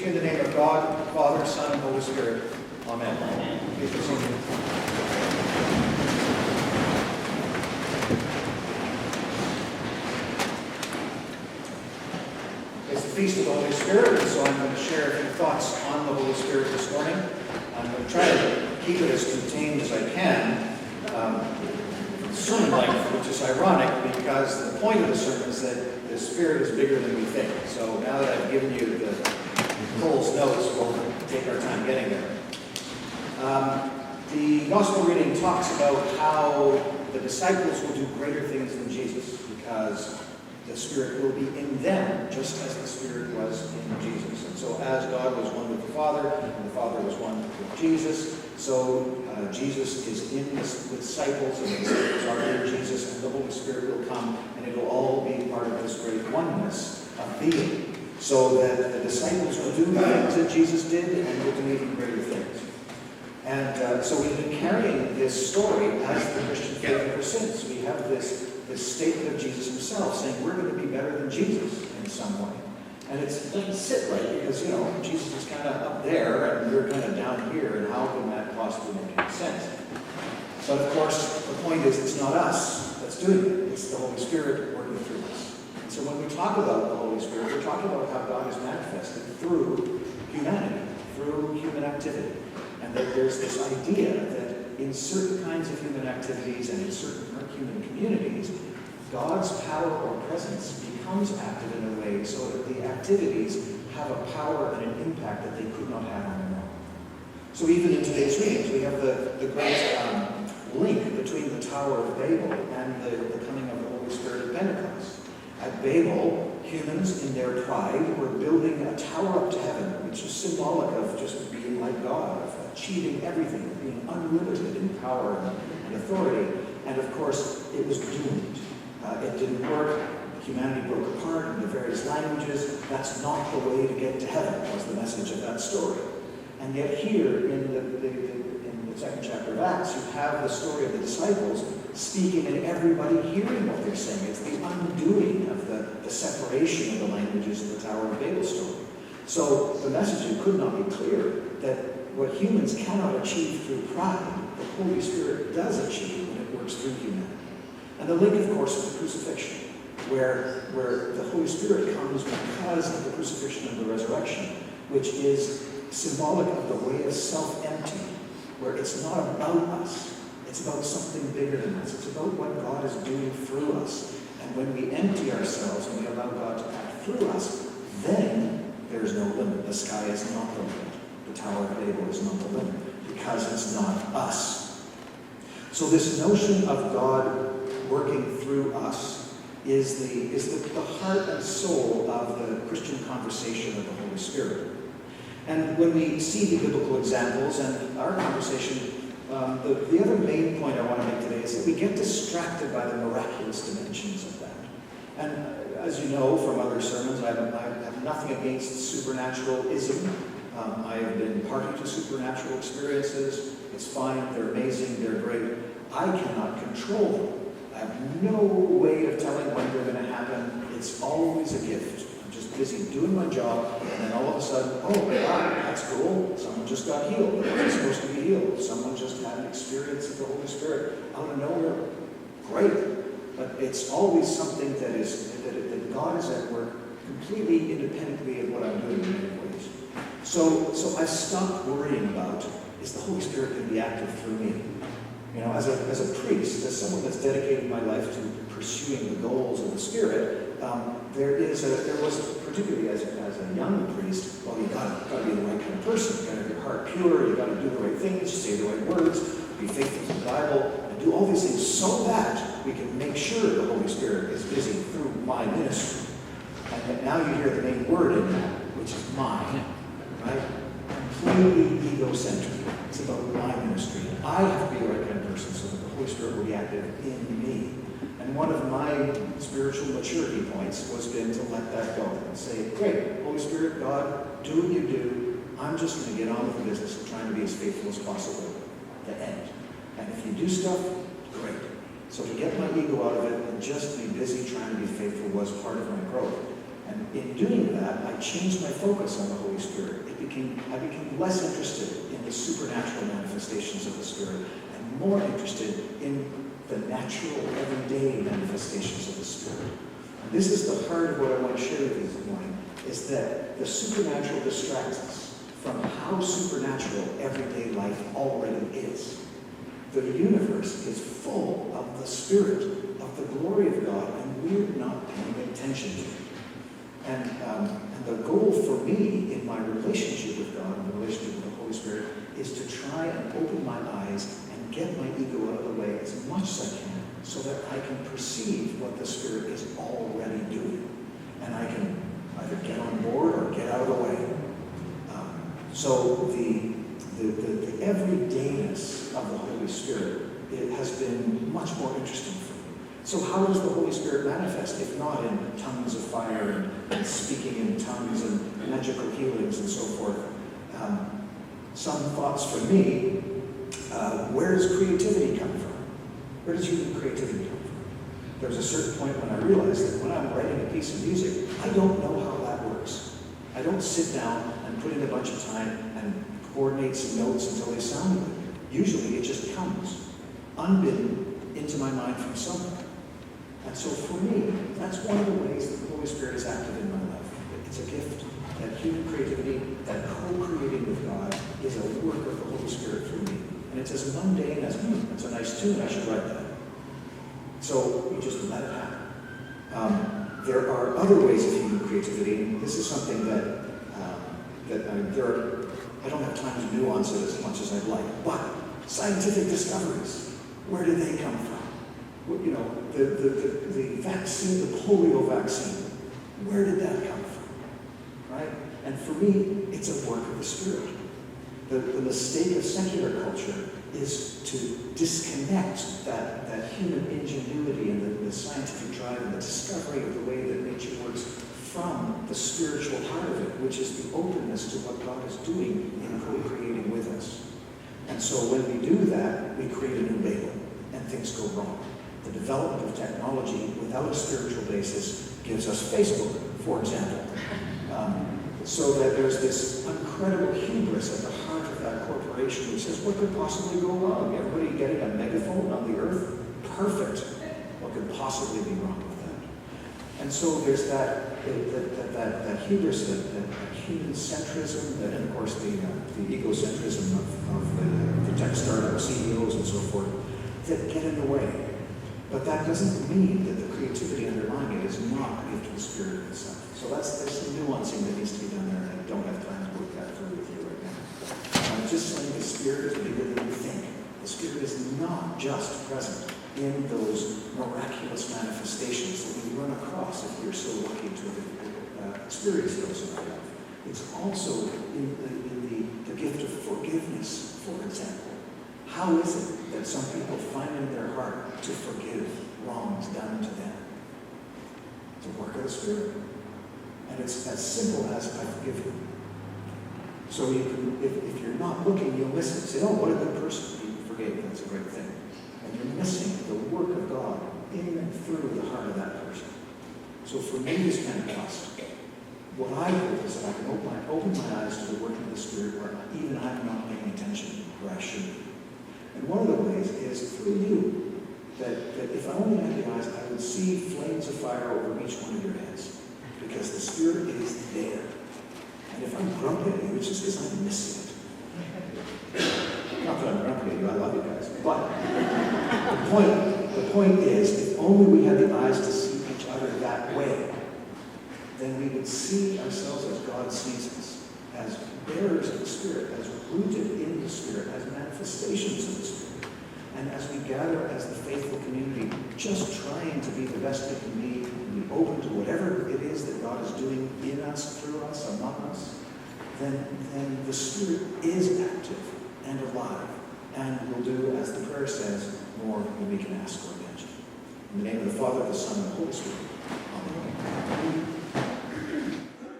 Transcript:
In the name of God, Father, Son, and Holy Spirit. Amen. Please be seated. It's the Feast of the Holy Spirit, and so I'm going to share a few thoughts on the Holy Spirit this morning. I'm going to try to keep it as contained as I can. Sermon length, which is ironic because the point of the sermon is that the Spirit is bigger than we think. So now that I've given you the Cole's notes, we'll take our time getting there. The Gospel reading talks about how the disciples will do greater things than Jesus because the Spirit will be in them, just as the Spirit was in Jesus. And so as God was one with the Father, and the Father was one with Jesus, so Jesus is in the disciples, and the disciples are in Jesus, and the Holy Spirit will come, and it will all be part of this great oneness of being, so that the disciples will do the things that Jesus did, and will do even greater things. And so we've been carrying this story as the Christian faith ever since. We have this statement of Jesus himself saying we're going to be better than Jesus in some way. And it doesn't sit right because, Jesus is kind of up there and we're kind of down here, and how can that possibly make any sense? But of course, the point is it's not us that's doing it. It's the Holy Spirit working through us. And so when we talk about the Holy Spirit, we're talking about how God is manifested through humanity, through human activity. And that there's this idea that in certain kinds of human activities and in certain human communities, God's power or presence becomes active in a way so that the activities have a power and an impact that they could not have on their own. So even in today's readings, we have the great link between the Tower of Babel and the coming of the Holy Spirit at Pentecost. At Babel, humans in their pride were building a tower up to heaven, which is symbolic of just being like God, of achieving everything, of being unlimited in power and authority. And of course, it was doomed. It didn't work. Humanity broke apart into various languages. That's not the way to get to heaven, was the message of that story. And yet here, in the second chapter of Acts, you have the story of the disciples speaking and everybody hearing what they're saying. It's the undoing of the separation of the languages of the Tower of Babel story. So the message could not be clearer that what humans cannot achieve through pride, the Holy Spirit does achieve when it works through humanity. And the link, of course, is the crucifixion, where the Holy Spirit comes because of the crucifixion and the resurrection, which is symbolic of the way of self-emptying, where it's not about us. It's about something bigger than us. It's about what God is doing through us. And when we empty ourselves and we allow God to act through us, then there's no limit. The sky is not the limit. The Tower of Babel is not the limit, because it's not us. So this notion of God working through us is the heart and soul of the Christian conversation of the Holy Spirit. And when we see the biblical examples and our conversation, the other main point I want to make today is that we get distracted by the miraculous dimensions of that. And as you know from other sermons, I have nothing against supernaturalism. I have been party to supernatural experiences. It's fine, they're amazing, they're great. I cannot control them. I have no way of telling when they're going to happen. It's always a gift. I'm just busy doing my job, and then all of a sudden, oh, wow, that's cool. Someone just got healed. They wasn't supposed to be healed. Someone just had an experience of the Holy Spirit out of nowhere. Great. But it's always something that God is at work completely independently of what I'm doing in many ways. So I've stopped worrying about, is the Holy Spirit going to be active through me? As a priest, as someone that's dedicated my life to pursuing the goals of the Spirit, there was, particularly as a young priest, well, you got to be the right kind of person. You got to have your heart pure. You got to do the right things, say the right words, be faithful to the Bible, and do all these things so that we can make sure the Holy Spirit is busy through my ministry. And now you hear the main word in that, which is mine, right? Completely egocentric. It's about my ministry. I have to be the right kind of person so that the Holy Spirit will be active in me. And one of my spiritual maturity points was been to let that go and say, great, Holy Spirit, God, do what you do. I'm just going to get on with the business of trying to be as faithful as possible at the end. And if you do stuff, great. So to get my ego out of it and just be busy trying to be faithful was part of my growth. And in doing that, I changed my focus on the Holy Spirit. I became less interested in the supernatural manifestations of the Spirit and more interested in the natural, everyday manifestations of the Spirit. And this is the heart of what I want to share with you this morning, is that the supernatural distracts us from how supernatural everyday life already is. The universe is full of the Spirit, of the glory of God, and we're not paying attention to it. And the goal for me in my relationship with God and the relationship with the Holy Spirit is to try and open my eyes and get my ego out of the way as much as I can so that I can perceive what the Spirit is already doing. And I can either get on board or get out of the way. So the everydayness of the Holy Spirit, it has been much more interesting for me. So how does the Holy Spirit manifest, if not in tongues of fire and speaking in tongues and magical healings and so forth? Some thoughts for me, where does creativity come from? Where does human creativity come from? There was a certain point when I realized that when I'm writing a piece of music, I don't know how that works. I don't sit down and put in a bunch of time and coordinate some notes until they sound good. Usually it just comes, unbidden, into my mind from somewhere. And so for me, that's one of the ways that the Holy Spirit is active in my life. It's a gift. That human creativity, that co-creating with God, is a work of the Holy Spirit through me. And it's as mundane as, it's a nice tune, I should write that. So we just let it happen. There are other ways of human creativity, and this is something that I don't have time to nuance it as much as I'd like, but scientific discoveries, where do they come from? You know, the vaccine, the polio vaccine, where did that come from, right? And for me, it's a work of the Spirit. The mistake of secular culture is to disconnect that human ingenuity and the scientific drive and the discovery of the way that nature works from the spiritual heart of it, which is the openness to what God is doing in co-creating with us. And so when we do that, we create a new label, and things go wrong. The development of technology without a spiritual basis gives us Facebook, for example. So that there's this incredible hubris at the heart of that corporation which says, what could possibly go wrong? Everybody getting a megaphone on the earth? Perfect. What could possibly be wrong with that? And so there's that hubris, that human centrism, and of course the egocentrism of the tech startup CEOs and so forth, that get in the way. But that doesn't mean that the creativity underlying it is not a gift of the Spirit itself. So there's some nuancing that needs to be done there, and I don't have time to work that through with you right now. I'm just saying the Spirit is bigger than you think. The Spirit is not just present in those miraculous manifestations that we run across if we're so lucky to have experienced those in our life. It's also in the gift of forgiveness, for example. How is it that some people find in their heart to forgive wrongs done to them? It's a work of the Spirit. And it's as simple as, I forgive you. So you can, if you're not looking, you'll miss it. Say, oh, what a good person. You forgave. That's a great thing. And you're missing the work of God in and through the heart of that person. So for me, this Pentecost, what I hope is that I can open my eyes to the work of the Spirit where even I'm not paying attention where I should be. And one of the ways is through you, that if I only had the eyes, I would see flames of fire over each one of your heads. Because the Spirit is there. And if I'm grumpy at you, it's just because I'm missing it. Not that I'm grumpy at you, I love you guys. But the point is, if only we had the eyes to see each other that way, then we would see ourselves as God sees us, as bearers of the Spirit, as rooted in the Spirit, as manifestations of the Spirit. And as we gather as the faithful community, just trying to be the best we can be, and be open to whatever it is that God is doing in us, through us, among us, then the Spirit is active and alive, and will do, as the prayer says, more than we can ask or imagine. In the name of the Father, the Son, and the Holy Spirit. Amen.